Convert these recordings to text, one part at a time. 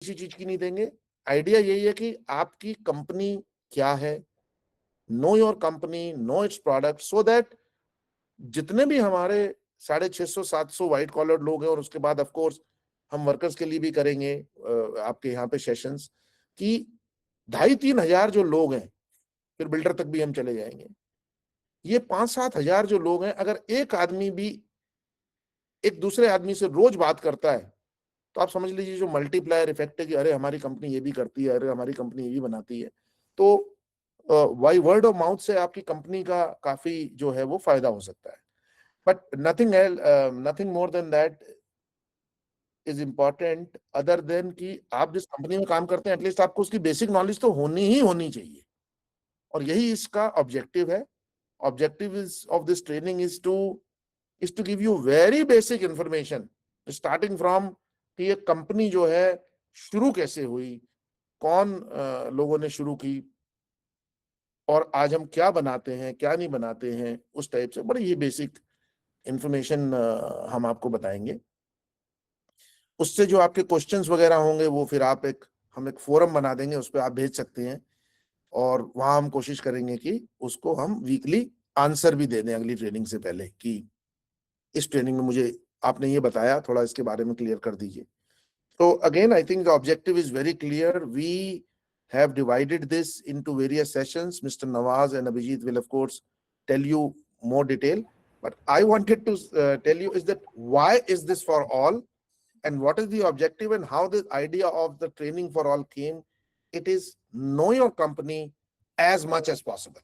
किसी चीज की नहीं देंगे। आइडिया यही है कि आपकी कंपनी क्या है, know your company, know its product, so that जितने भी हमारे 650-700 व्हाइट कॉलर लोग हैं, और उसके बाद ऑफ कोर्स हम वर्कर्स के लिए भी करेंगे आपके यहाँ पे सेशंस, कि 2,500-3 हजार जो लोग हैं, फिर बिल्डर तक भी हम चले जाएंगे, ये 5-7 हजार जो लोग हैं, अगर एक आदमी भी एक दूसरे आदमी से रोज बात करता है, तो आप समझ लीजिए जो मल्टीप्लायर इफेक्ट है कि अरे हमारी कंपनी ये भी करती है, अरे हमारी कंपनी ये भी बनाती है, तो वाई वर्ड ऑफ माउथ से आपकी कंपनी का काफी जो है वो फायदा हो सकता है। But nothing more than that is important, other than कि आप जिस कंपनी में काम करते हैं एटलीस्ट आपको उसकी बेसिक नॉलेज तो होनी ही होनी चाहिए, और यही इसका ऑब्जेक्टिव है। Objective is of this training is to give you very basic information, starting from कि ये कंपनी जो है शुरू कैसे हुई, कौन लोगों ने शुरू की, और आज हम क्या बनाते हैं क्या नहीं बनाते हैं, उस टाइप से बड़ी ये बेसिक इंफॉर्मेशन हम आपको बताएंगे। उससे जो आपके क्वेश्चंस वगैरह होंगे वो फिर हम एक फोरम बना देंगे, उस पर आप भेज सकते हैं, और वहां हम कोशिश करेंगे कि उसको हम वीकली आंसर भी दे दें अगली ट्रेनिंग से पहले, कि इस ट्रेनिंग में मुझे आपने ये बताया, थोड़ा इसके बारे में क्लियर कर दीजिए। So again, I think the objective is very clear. We have divided this into various sessions. Mr. Nawaz and Abhijit will, of course, tell you more detail. But I wanted to tell you is that why is this for all, and what is the objective, and how the idea of the training for all came. It is know your company as much as possible.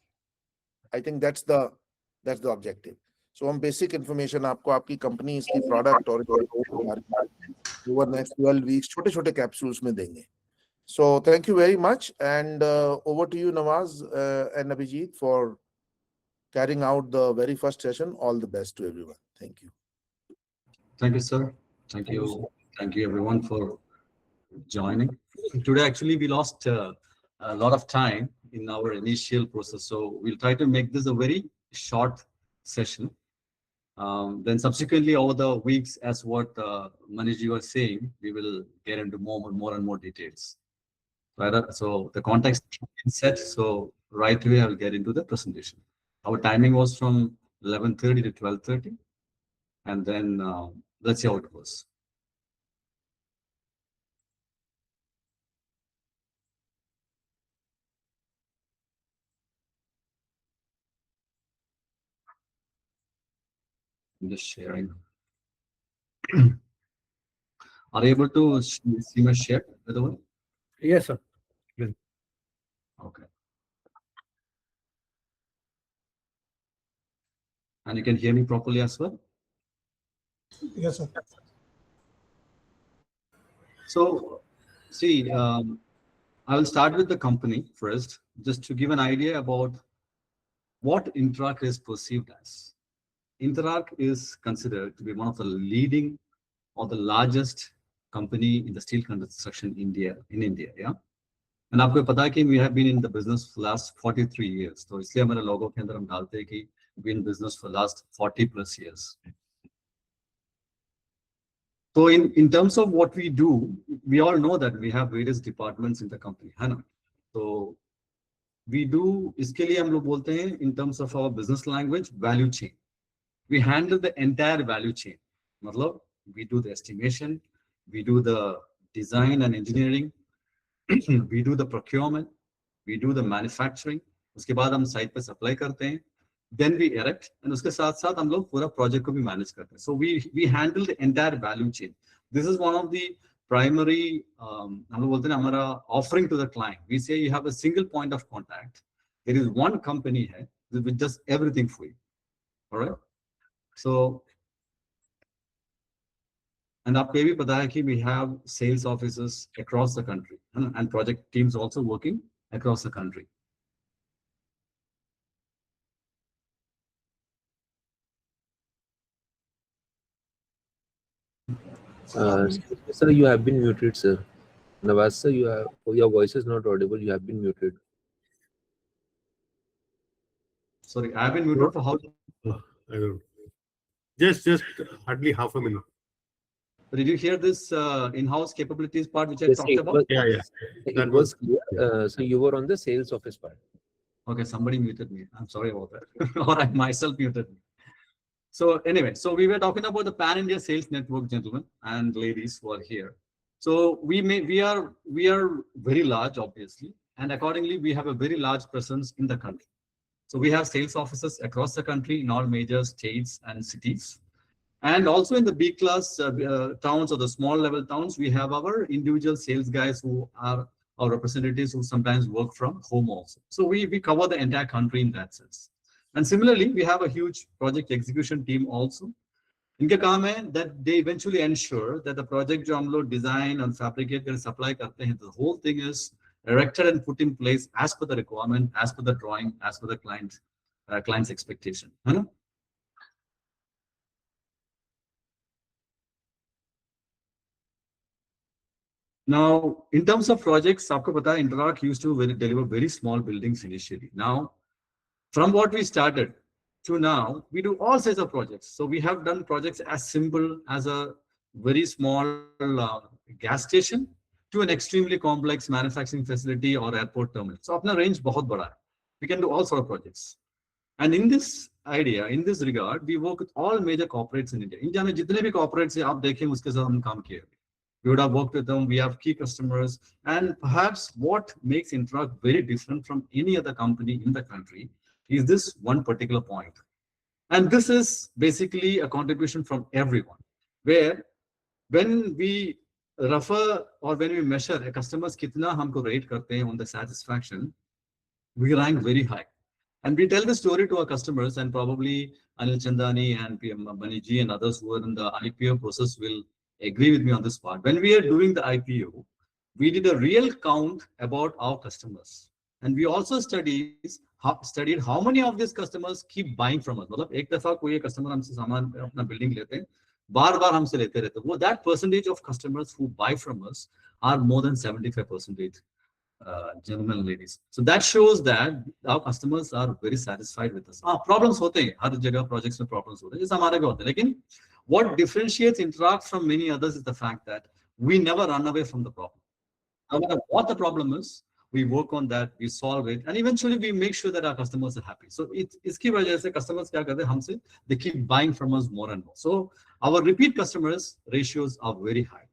I think that's the objective. So हम basic information आपको आपकी company, इसकी product और over next 12 weeks छोटे छोटे capsules में देंगे। So thank you very much, and over to you, Nawaz and Abhijit, for carrying out the very first session. All the best to everyone. Thank you. Thank you, sir. Thank you. Thank you, everyone, for joining. Today, actually, we lost a lot of time in our initial process, so we'll try to make this a very short session. Then subsequently over the weeks, as what Manish was saying, we will get into more and more details. Right? So the context is set. So right away, I will get into the presentation. Our timing was from 11:30 to 12:30, and then let's see how it goes. I'm just sharing. Are you able to see my share, by the way? Yes, sir. Okay. And you can hear me properly as well? Yes, sir. So, see, I will start with the company first, just to give an idea about what Interarc is perceived as. Interarc is considered to be one of the leading or the largest company in the steel construction in India. Yeah. And आपको पता है कि we have been in the business for last 43 years. तो इसलिए हमारे लोगों के अंदर हम डालते हैं कि we've been in business for last 40 plus years. So in terms of what we do, we all know that we have various departments in the company, है ना? So we do, इसके लिए हम लोग बोलते हैं in terms of our business language, value chain. We handle the entire value chain. मतलब we do the estimation, we do the design and engineering, we do the procurement, we do the manufacturing. उसके बाद हम site पे supply करते हैं, then we erect, and उसके साथ साथ हम लोग पूरा प्रोजेक्ट को भी मैनेज करते हैं. So we handle the entire value chain. This is one of the primary हम लोग बोलते हैं हमारा offering to the client. We say you have a single point of contact. There is one company है with just everything for you. All right. So and आपको ये भी पता है कि we have sales offices across the country and project teams also working across the country. Sir, you have been muted, sir. Nawaz, sir, your voice is not audible. You have been muted. Sorry, I have been muted for how long? I don't know. Just hardly half a minute. Did you hear this in-house capabilities part which I Yes, talked it about? was, Yeah, yeah. it That was clear. So you were on the sales office part. Okay, somebody muted me. I'm sorry about that. Or I myself muted me. So anyway, so we were talking about the pan-India sales network, gentlemen and ladies who are here. So we are very large, obviously, and accordingly we have a very large presence in the country. So we have sales offices across the country in all major states and cities. And also in the B class towns or the small level towns, we have our individual sales guys who are our representatives who sometimes work from home also. So we cover the entire country in that sense. And similarly, we have a huge project execution team also. इनका काम है that they eventually ensure that the project जो हम लोग design and fabricate कर supply करते हैं, the whole thing is erected and put in place as per the requirement, as per the drawing, as per the client's expectation. है ना? Now, in terms of projects, आपको पता है Interact used to deliver very small buildings initially. Now, from what we started to now, we do all sorts of projects. So we have done projects as simple as a very small gas station to an extremely complex manufacturing facility or airport terminal. So अपना range बहुत बड़ा है. We can do all sort of projects. And in this idea, in this regard, we work with all major corporates in India. India में जितने भी corporates हैं आप देखें उसके साथ हम काम किए. We would have worked with them. We have key customers, and perhaps what makes Interact very different from any other company in the country is this one particular point. And this is basically a contribution from everyone, where when we refer or when we measure a customer's kitna humko rate karte hain on the satisfaction, we rank very high. And we tell the story to our customers, and probably Anil Chandani and PM Maniji and others who are in the IPO process will agree with me on this part. When we are doing the IPO, we did a real count about our customers. And we also studied how many of these customers keep buying from us. मतलब एक दफा कोई customer हमसे सामान अपना building लेते हैं, बार-बार हमसे लेते रहते हैं. वो that percentage of customers who buy from us are more than 75%. Gentlemen and ladies. So that shows that our customers are very satisfied with us. Problems होते हैं, हर जगह projects में problems होते हैं, जैसे हमारे भी होते हैं. लेकिन what differentiates Interact from many others is the fact that we never run away from the problem. No matter what the problem is, we work on that, we solve it, and eventually we make sure that our customers are happy. So इसकी वजह से customers क्या करते हैं हमसे, they keep buying from us more and more. So our repeat customers ratios are very high.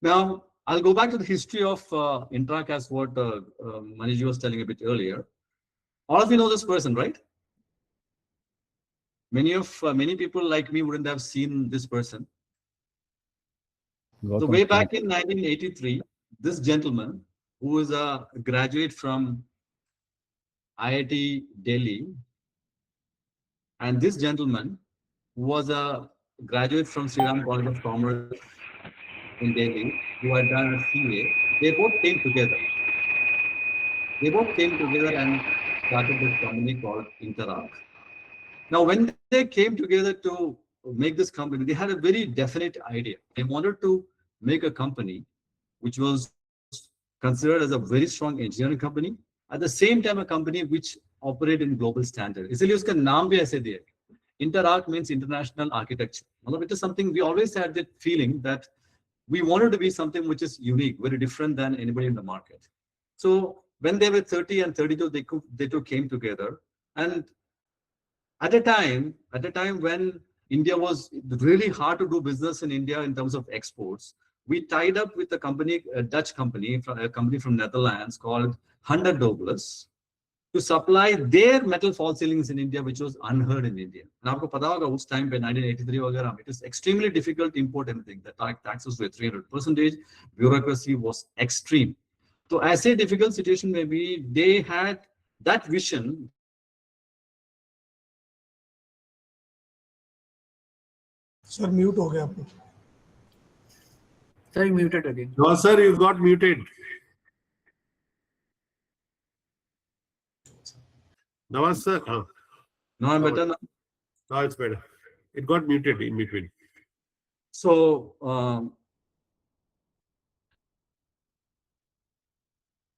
Now, I'll go back to the history of Interact as what Maniji was telling a bit earlier. All of you know this person, right? Many people like me wouldn't have seen this person. So way back in 1983, this gentleman, who is a graduate from IIT Delhi, and this gentleman, who was a graduate from Sri Ram College of Commerce in Delhi, who had done a CA, they both came together. They both came together and started this company called Interact. Now, when they came together to make this company, they had a very definite idea. They wanted to make a company which was considered as a very strong engineering company, at the same time a company which operated in global standard. इसलिए उसका नाम भी ऐसे दिया. Interact means international architecture. It is something we always had that feeling that we wanted to be something which is unique, very different than anybody in the market. So when they were 30 and 32, they two came together. And at a time when India was really hard to do business in India in terms of exports, we tied up with a Dutch company, a company from Netherlands called Hunter Douglas, to supply their metal fall ceilings in India, which was unheard in India. And आपको पता होगा उस time पे 1983 वगैरह, it is extremely difficult to import anything. The taxes were 300%, bureaucracy was extreme. So ऐसे difficult situation में भी they had that vision. Sir, mute हो गया आपको. Sir, you muted again. No, sir, you got muted. Nawaz, sir. No, I'm better now. Now it's better. It got muted in between. So,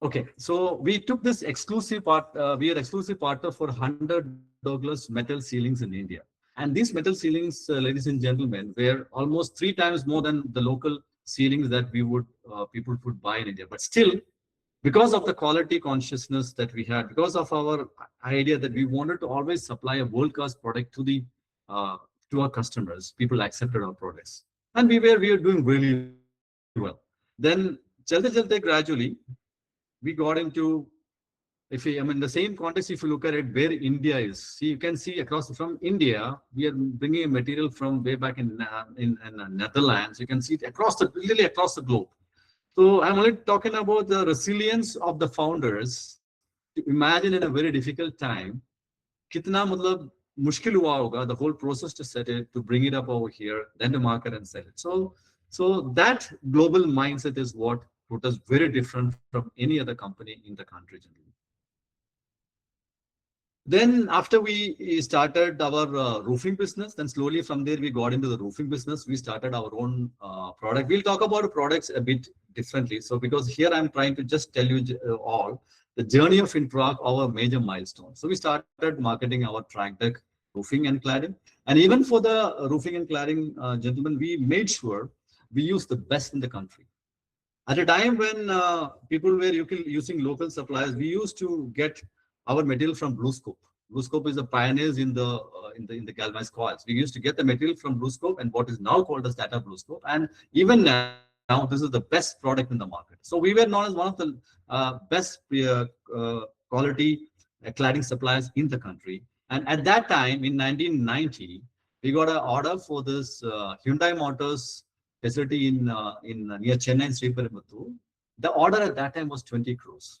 okay, so we took this exclusive part, we are exclusive partner for Hunter Douglas metal ceilings in India. And these metal ceilings, ladies and gentlemen, were almost 3 times more than the local ceilings that we would people would buy in India. But still, because of the quality consciousness that we had, because of our idea that we wanted to always supply a world-class product to the to our customers, people accepted our products, and we were doing really well. Then, chalte gradually, we got into, I mean, the same context, if you look at it, where India is, see, you can see across from India, we are bringing a material from way back in Netherlands. You can see it literally across the globe. So I'm only talking about the resilience of the founders to imagine in a very difficult time, kitna matlab mushkil hua hoga, the whole process to set it, to bring it up over here, then to market and sell it. So that global mindset is what put us very different from any other company in the country generally. Then after we started our roofing business, then slowly from there we got into the roofing business. We started our own product. We'll talk about products a bit differently. So because here I'm trying to just tell you all the journey of Introarc, our major milestones. So we started marketing our TrackDeck roofing and cladding. And even for the roofing and cladding, gentlemen, we made sure we use the best in the country. At a time when people were using local suppliers, we used to get our material from BlueScope. BlueScope is the pioneers in the galvanized coils. We used to get the material from BlueScope and what is now called as Tata BlueScope. And even now, this is the best product in the market. So we were known as one of the best quality cladding suppliers in the country. And at that time, in 1990, we got an order for this Hyundai Motors facility in near Chennai, Sriperumbudur. The order at that time was 20 crores.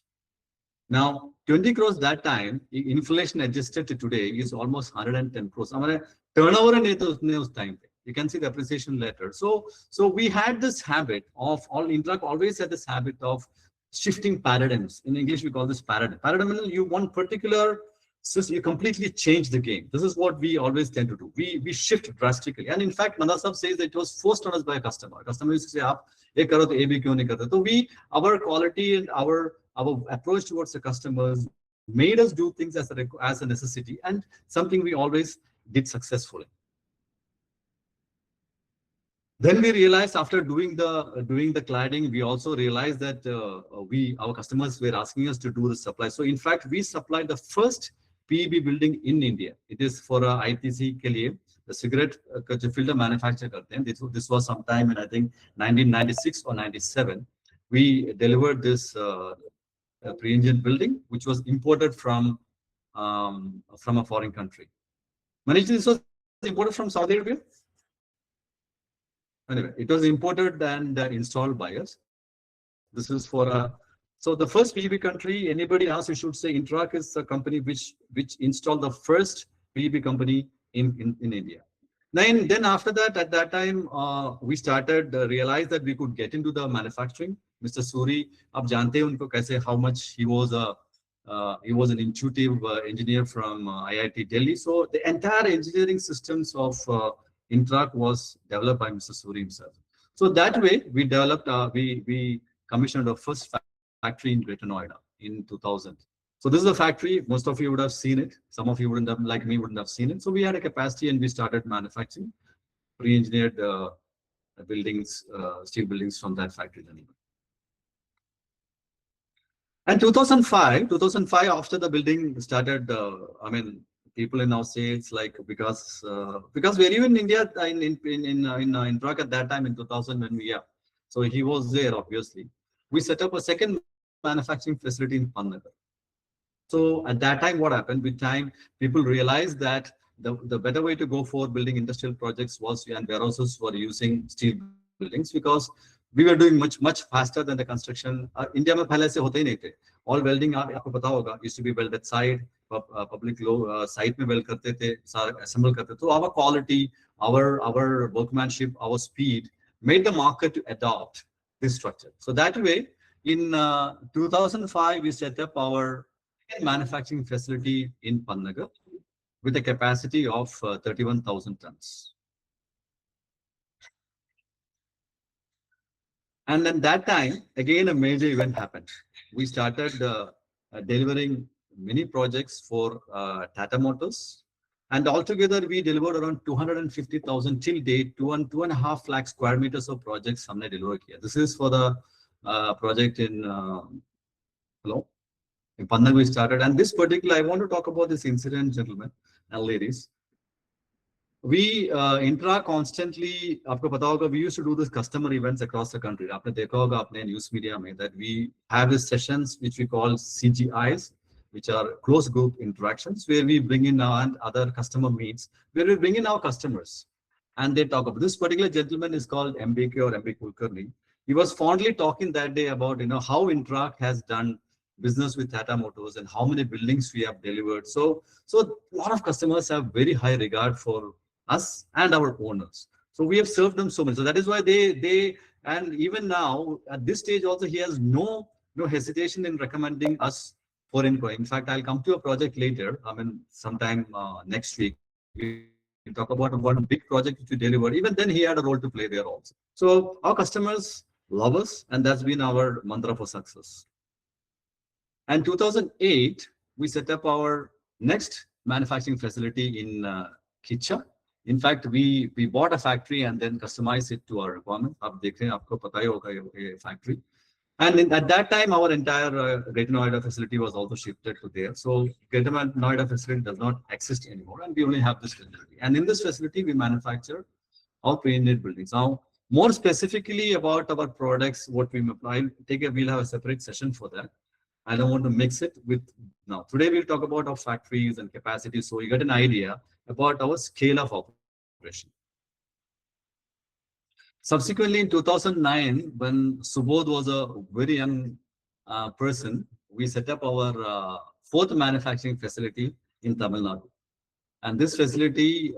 Now, 20 crores that time, inflation adjusted to today, is almost 110 crores. Our turnover in those time, you can see the appreciation letter. So we had this habit of, Introarc always had this habit of shifting paradigms. In English, we call this paradigm. Paradigm means you one particular system, you completely change the game. This is what we always tend to do. We shift drastically. And in fact, Nanda Sahab says that it was forced on us by a customer. Customer used to say, "Aap ye karo to ab kyun nahi karte?" So our quality and our approach towards the customers made us do things as a necessity, and something we always did successfully. Then we realized after doing the cladding, we also realized that our customers were asking us to do the supply. So in fact, we supplied the first PEB building in India. It is for ITC ke liye, the cigarette filter manufacture karte hain. This was sometime in, I think, 1996 or 97. We delivered this pre-engine building, which was imported from a foreign country. Manish, this was imported from Saudi Arabia? Anyway, it was imported and installed by us. This is for so the first PEB country, anybody else, you should say Introarc is a company which installed the first PEB company in India. Then after that, at that time, we started realize that we could get into the manufacturing. Mr. Suri, आप जानते हैं उनको कैसे, how much he was an intuitive engineer from IIT Delhi. So the entire engineering systems of Introarc was developed by Mr. Suri himself. So that way, we developed, we commissioned our first factory in Greater Noida in 2000. So this is a factory. Most of you would have seen it. Some of you wouldn't have, like me, wouldn't have seen it. So we had a capacity and we started manufacturing pre-engineered buildings, steel buildings from that factory. And 2005, after the building started, I mean, people now say it's like because we're even in India in Introarc at that time in 2000 when so he was there obviously. We set up a second manufacturing facility in Panagar. So at that time, what happened? With time, people realized that the better way to go for building industrial projects was, and warehouses were using steel buildings, because we were doing much faster than the construction. India में पहले से होते ही नहीं थे. All welding आपको पता होगा used to be weld at site, public site में weld करते थे, सारा assemble करते थे. So our quality, our workmanship, our speed made the market to adopt this structure. So that way, in 2005, we set up our manufacturing facility in Panagar with a capacity of 31,000 tons. And at that time, again, a major event happened. We started delivering many projects for Tata Motors And altogether, we delivered around 250,000 till date, 2.5 lakh square meters of projects हमने deliver किया. This is for the project in in Panna we started. And this particular, I want to talk about this incident, gentlemen and ladies. We Intra constantly, आपको पता होगा, we used to do this customer events across the country. आपने देखा होगा अपने news media में that we have these sessions which we call CGIs, which are close group interactions, where we bring in our other customer meets, where we bring in our customers and they talk about. This particular gentleman is called MBK or MB Kulkarni. He was fondly talking that day about how Interact has done business with Tata Motors and how many buildings we have delivered. So a lot of customers have very high regard for us and our owners. So we have served them so much. So that is why they and even now at this stage also he has no hesitation in recommending us for employee. In fact, I'll come to a project later. I mean, sometime next week. We talk about one big project which we delivered. Even then, he had a role to play there also. So our customers love us, and that's been our mantra for success. And 2008, we set up our next manufacturing facility in Kicha. In fact, we bought a factory and then customized it to our requirement. आप देख रहे हैं, आपको पता ही होगा ये factory. And at that time, our entire Greater Noida facility was also shifted to there. So Greater Noida facility does not exist anymore, and we only have this facility. And in this facility, we manufacture all pre-engineered buildings. Now, more specifically about our products, what we apply, we'll have a separate session for that. I don't want to mix it with now. Today, we'll talk about our factories and capacity, so you get an idea about our scale of operation. Subsequently, in 2009, when Subodh was a very young person, we set up our fourth manufacturing facility in Tamil Nadu. And this facility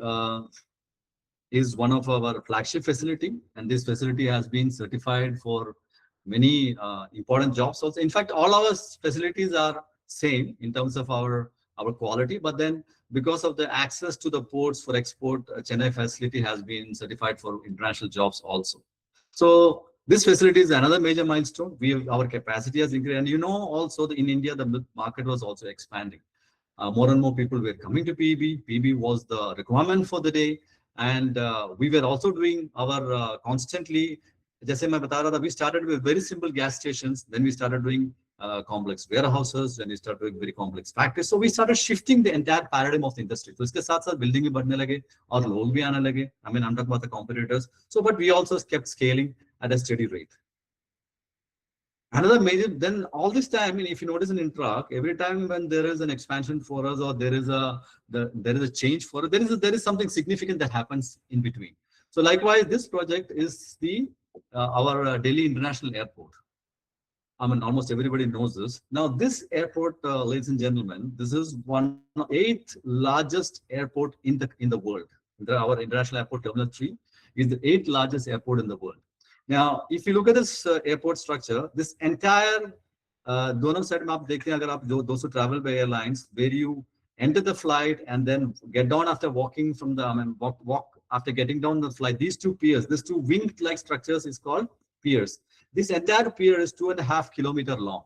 is one of our flagship facility. And this facility has been certified for many important jobs also. In fact, all our facilities are same in terms of our quality, but then because of the access to the ports for export, Chennai facility has been certified for international jobs also. So this facility is another major milestone. Our capacity has increased, and also in India the market was also expanding. More and more people were coming to PEB. PEB was the requirement for the day, and we were also doing our constantly. जैसे मैं बता रहा था, we started with very simple gas stations, then we started doing complex warehouses, then we started doing very complex factories. So we started shifting the entire paradigm of the industry. So इसके साथ-साथ building भी बढ़ने लगे और लोग भी आने लगे. I mean, I'm talking about the competitors. So, but we also kept scaling at a steady rate. Another major, then all this time, I mean, if you notice in Interact, every time when there is an expansion for us or there is a change for us, there is something significant that happens in between. So likewise, this project is our Delhi International Airport. I mean, almost everybody knows this. Now, this airport, ladies and gentlemen, this is one of the 8th largest airport in the world. Our International Airport Terminal 3 is the 8th largest airport in the world. Now, if you look at this airport structure, this entire दोनों side में आप देखते हैं, अगर आप जो travel by airlines, where you enter the flight and then get down after walking from the walk after getting down the flight, these two piers, these two wing-like structures is called piers. This entire pier is 2.5 kilometers long.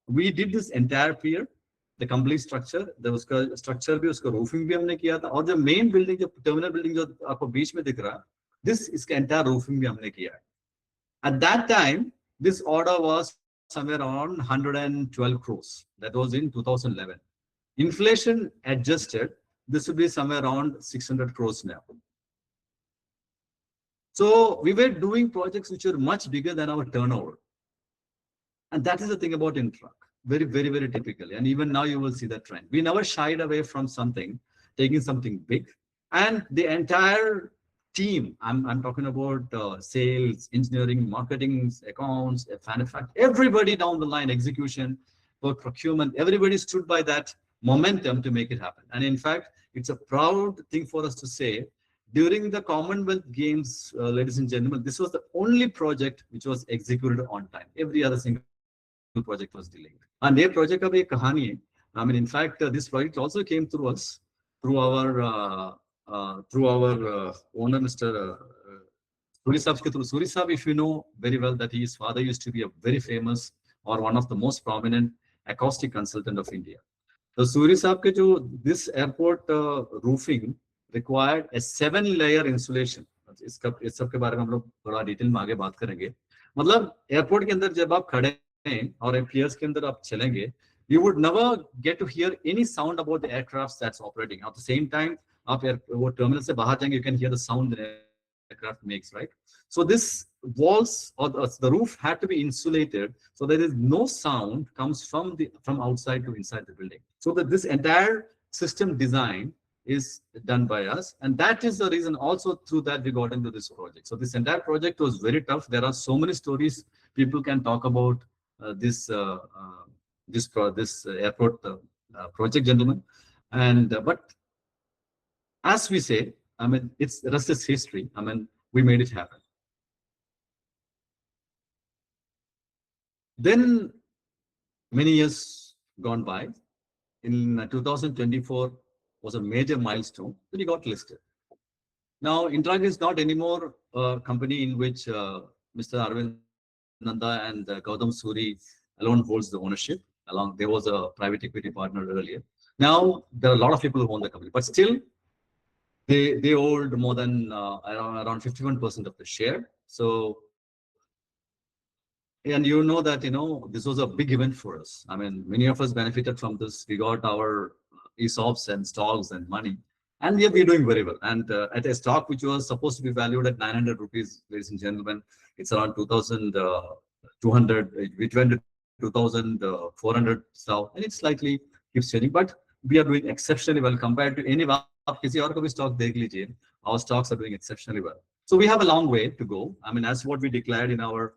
We did this entire pier, the complete structure. There was structure भी, उसका roofing भी हमने किया था, और जो main building, जो terminal building जो आपको बीच में दिख रहा है, this इसका entire roofing भी हमने किया है. At that time, this order was somewhere around 112 crores. That was in 2011. Inflation adjusted, this would be somewhere around 600 crores now. So we were doing projects which were much bigger than our turnover. And that is the thing about Interact. Very, very, very typically. And even now you will see that trend. We never shied away from something, taking something big. And the entire team, I'm talking about sales, engineering, marketing, accounts, manufacturing, everybody down the line, execution, procurement, everybody stood by that momentum to make it happen. And in fact, it's a proud thing for us to say, during the Commonwealth Games, ladies and gentlemen, this was the only project which was executed on time. Every other single project was delayed. And their project of a kahani, I mean, in fact, this project also came through us, through our owner, Mr. Suri Saab. Through Suri Saab, if you know very well that his father used to be a very famous or one of the most prominent acoustic consultant of India. तो सूरी साहब के जो this airport roofing required a 7-layer insulation. इस सब के बारे में हम लोग थोड़ा डिटेल में आगे बात करेंगे. मतलब एयरपोर्ट के अंदर जब आप खड़े हैं और एयरपियर्स के अंदर आप चलेंगे, you would never get to hear any sound about the aircraft that's operating. At the same time, आप वो टर्मिनल से बाहर जाएंगे, you can hear the sound the aircraft makes, right? So this walls or the roof had to be insulated so there is no sound comes from outside to inside the building. So that this entire system design is done by us, and that is the reason also through that we got into this project. So this entire project was very tough. There are so many stories people can talk about this airport project, gentlemen. And but as we say, I mean, it's the rest is history. I mean, we made it happen. Then many years gone by. In 2024 was a major milestone. Then we got listed. Now, Intrag is not anymore a company in which Mr. Arvind Nanda and Gautam Suri alone holds the ownership. There was a private equity partner earlier. Now there are a lot of people who own the company, but still they hold more than around 51% of the share. So, and you know that this was a big event for us. I mean, many of us benefited from this. We got our ESOPs and stocks and money, and we have been doing very well. And at a stock which was supposed to be valued at 900 rupees, ladies and gentlemen, it's around 2,200. It went to 2,400 now, and it slightly keeps changing. But we are doing exceptionally well compared to any किसी और को भी stock देख लीजिए. Our stocks are doing exceptionally well. So we have a long way to go. I mean, as what we declared in our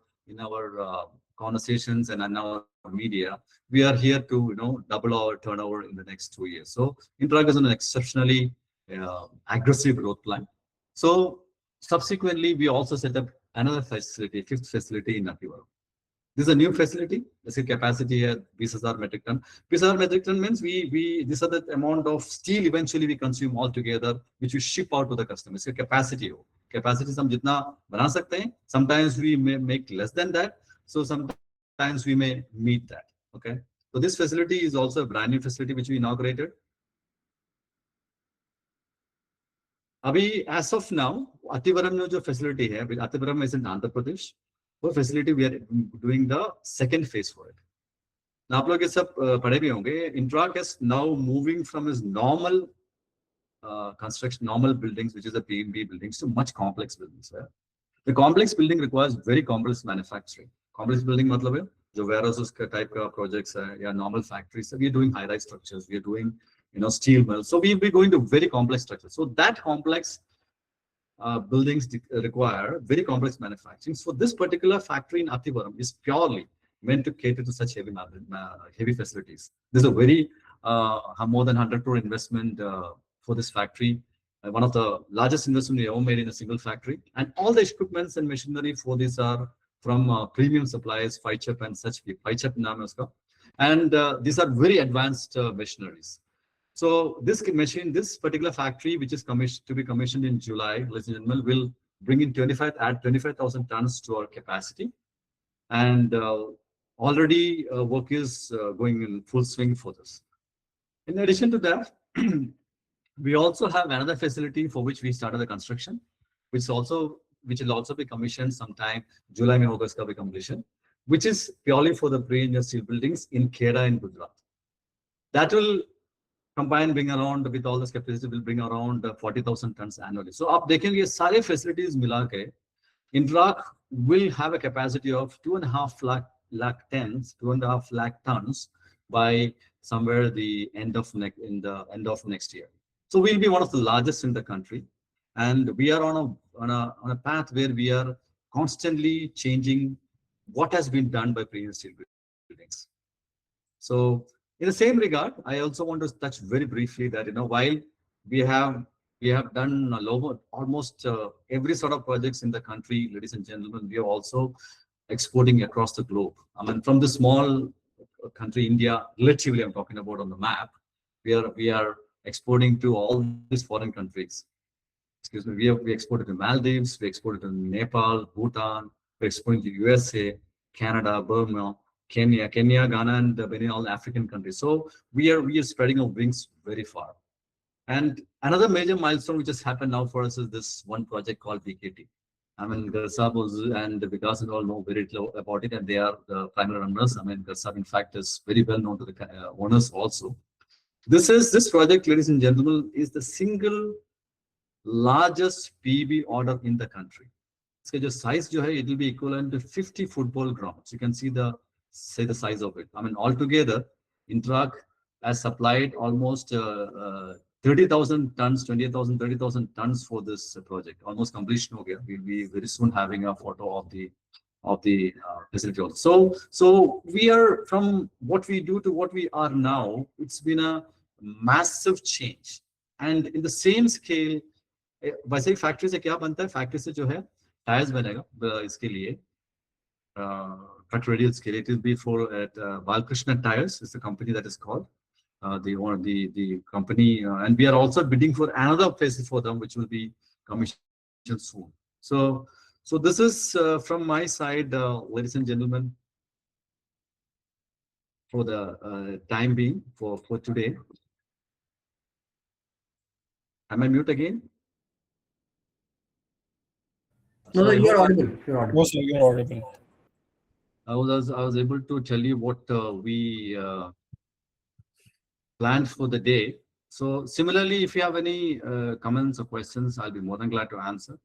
conversations and in our media, we are here to double our turnover in the next 2 years. So Intrag is on an exceptionally aggressive growth plan. So subsequently, we also set up another facility, 5th facility in Nathivaram. This is a new facility. This is capacity here, 20,000 metric ton. 20,000 metric ton means this is the amount of steel eventually we consume altogether, which we ship out to the customer. It's a capacity. Capacity हम जितना बना सकते हैं. Sometimes we may make less than that. So sometimes we may meet that. Okay. So this facility is also a brand new facility which we inaugurated. Abhi, as of now, Athivaram में जो facility है, Athivaram is in Andhra Pradesh. वो facility we are doing the second phase for it. Now, आप लोग ये सब पढ़े भी होंगे. Intrag is now moving from his normal construction, normal buildings, which is the PMB buildings, to much complex buildings. Right? The complex building requires very complex manufacturing. Complex building मतलब है जो warehouses type का projects है या normal factories. So we are doing high-rise structures. We are doing steel mills. So we'll be going to very complex structures. So that complex buildings require very complex manufacturing. So this particular factory in Athivaram is purely meant to cater to such heavy facilities. This is a very more than 100 crore investment for this factory. One of the largest investment we ever made in a single factory. And all the equipments and machinery for this are from premium suppliers, Fichep and such. Fichep naam hai uska. And these are very advanced machineries. So this particular factory, which is to be commissioned in July, ladies and gentlemen, will bring in add 25,000 tons to our capacity. And already work is going in full swing for this. In addition to that, we also have another facility for which we started the construction, which will also be commissioned sometime July mein hoga iska bhi completion, which is purely for the pre-industrial buildings in Khera in Gujarat. That will combine bring around with all this capacity will bring around 40,000 tons annually. So आप देखेंगे सारे facilities मिला के Intrag will have a capacity of 2.5 lakh tons by somewhere the end of next year. So we'll be one of the largest in the country, and we are on a path where we are constantly changing what has been done by pre-industrial buildings. So in the same regard, I also want to touch very briefly that while we have done almost every sort of projects in the country, ladies and gentlemen, we are also exporting across the globe. I mean, from the small country India, relatively I'm talking about on the map, we are exporting to all these foreign countries. Excuse me, we exported to Maldives, we exported to Nepal, Bhutan, we exporting to USA, Canada, Burma, Kenya, Ghana, and Benin, all African countries. So we are spreading our wings very far. And another major milestone which has happened now for us is this one project called BKT. I mean, Garsab and Vikas all know very little about it, and they are the primary runners. I mean, Garsab, in fact, is very well known to the owners also. This project, ladies and gentlemen, is the single largest PB order in the country. So the size, it will be equivalent to 50 football grounds. You can see the size of it. I mean, altogether, Interact has supplied almost 30,000 tons, 28,000, 30,000 tons for this project. Almost completion. Okay, we'll be very soon having a photo of the facility also. So we are, from what we do to what we are now, it's been a massive change. And in the same scale, वैसे factory से क्या बनता है? Factory से जो है tyres बनेगा इसके लिए truck radials के लिए. It will be for at Balkrishna Tires is the company that is called the company, and we are also bidding for another place for them, which will be commissioned soon. So this is from my side, ladies and gentlemen, for the time being for today. Am I mute again? No, you are audible. You're audible. No, sir, you're audible. I was able to tell you what we planned for the day. So similarly, if you have any comments or questions, I'll be more than glad to answer.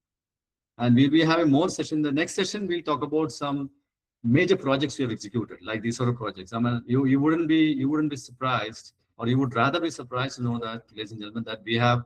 And we'll be having more session. The next session, we'll talk about some major projects we have executed, like these sort of projects. I mean, you wouldn't be surprised, or you would rather be surprised to know that, ladies and gentlemen, that we have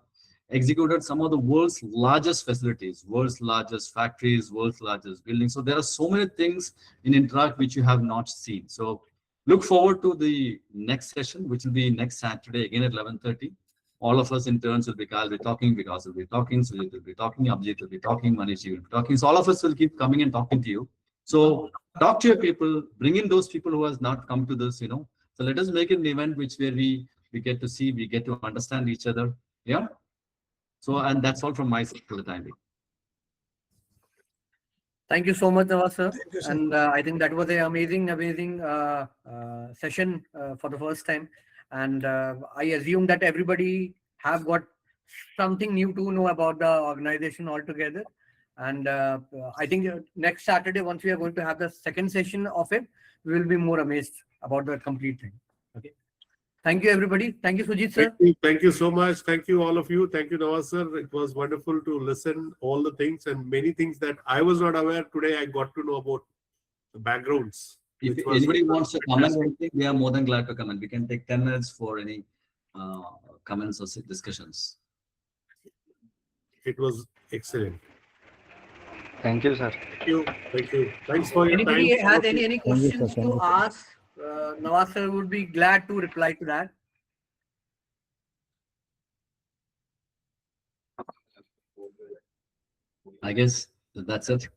executed some of the world's largest facilities, world's largest factories, world's largest buildings. So there are so many things in Interact which you have not seen. So look forward to the next session, which will be next Saturday, again at 11:30. All of us in turns will be talking, Vikas will be talking, Sujit will be talking, Abhijit will be talking, Manish will be talking. So all of us will keep coming and talking to you. So talk to your people, bring in those people who has not come to this, So let us make it an event where we get to see, we get to understand each other. Yeah. So, and that's all from my side for the time being. Thank you so much, Nawaz sir. Thank you, sir. And I think that was an amazing session for the first time. And I assume that everybody have got something new to know about the organization altogether. And I think next Saturday, once we are going to have the second session of it, we will be more amazed about the complete thing. Okay. Thank you, everybody. Thank you, Sujit sir. Thank you so much. Thank you, all of you. Thank you, Nawaz sir. It was wonderful to listen all the things, and many things that I was not aware. Today I got to know about the backgrounds. If which was anybody wants to comment fantastic. anything, we are more than glad to comment. We can take 10 minutes for any comments or discussions. It was excellent. Thank you, sir. Thank you. Thank you. Thanks for your Anybody time. has any questions to ask? Nawaz sir would be glad to reply to that. I guess that's it.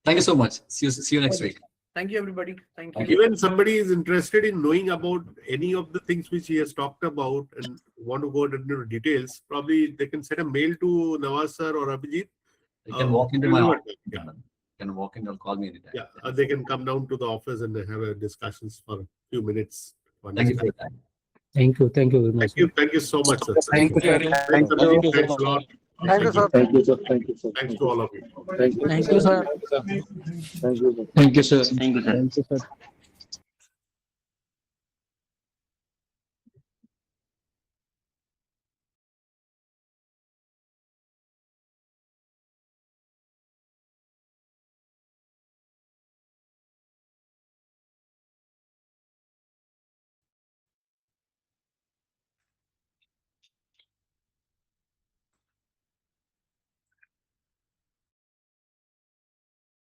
Thank you so much. See you next week. Thank you, everybody. Thank you. Even somebody is interested in knowing about any of the things which he has talked about and want to go into details, probably they can send a mail to Nawaz sir or Abhijit. You can walk into my everyone- office. Yeah. You can walk in or call me anytime. Yeah, they can come down to the office and have a discussions for a few minutes. Thank you for your time. Thank you very much. Thank you so much, sir. Thank you, sir. Thanks, Abhijit. Thanks a lot. Thank you, sir. Thank you, sir. Thank you, sir. Thanks to all of you. Thank you, sir. Thank you, sir. Thank you, sir. Thank you, sir.